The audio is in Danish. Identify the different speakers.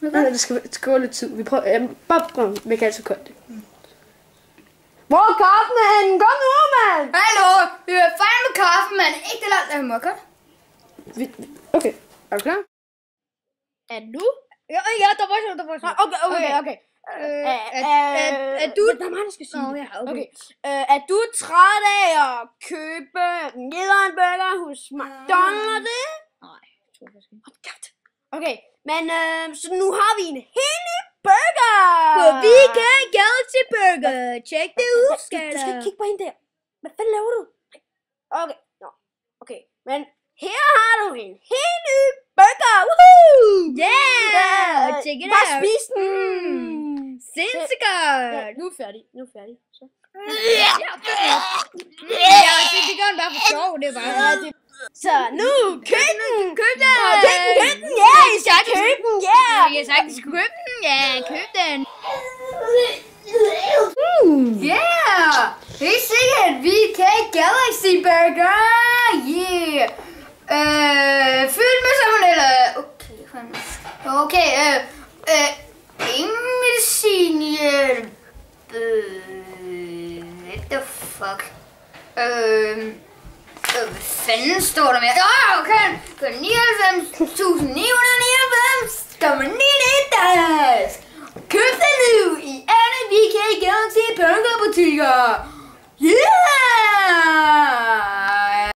Speaker 1: Okay. Det skal gå lidt tid. Vi prøver. Bare vi kan altid gøre det. Hvor er kaffen henne? Kom nu, mand!
Speaker 2: Hallo! Vi er færdige med kaffe, mand. Ikke det langt, der må godt.
Speaker 1: Okay. Er du klar?
Speaker 3: Er du? Ja, der var sådan.
Speaker 1: Okay.
Speaker 3: Er du...
Speaker 1: Der er mig, der skal sige
Speaker 3: ja,
Speaker 1: okay. Er du træt af at købe nederen burger hos McDonald's?
Speaker 3: Nej, jeg tror faktisk ikke.
Speaker 1: Okay, men så nu har vi en helt ny burger!
Speaker 3: På VK Galaxy Burger. Tjek det ud,
Speaker 1: Du skal ikke kigge på hende der. Hvad fanden laver du? Okay, men her har du en helt ny burger! Woohoo!
Speaker 3: Yeah! Tjek det
Speaker 1: Bare
Speaker 3: out.
Speaker 1: spis den!
Speaker 3: Sindssygt godt.
Speaker 1: Ja, nu er færdig. Så.
Speaker 3: Ja, det gør den bare for sjov. Det er bare...
Speaker 1: Så nu, køb den!
Speaker 3: Køb den!
Speaker 1: Køb den! Ja, I skal købe den! Ja!
Speaker 3: Jeg sagde, du skulle købe den. Ja, køb den.
Speaker 2: Yeah! Helt sikkert. VK Galaxy Burger. Yeah! Fyldt med salmonella. Okay, ingen medicinhjælp. What the fuck? Hvad fanden står der med? Okay. For 99.999,99 køb det nu i alle VK Galaxy Burger butikker. Yeah!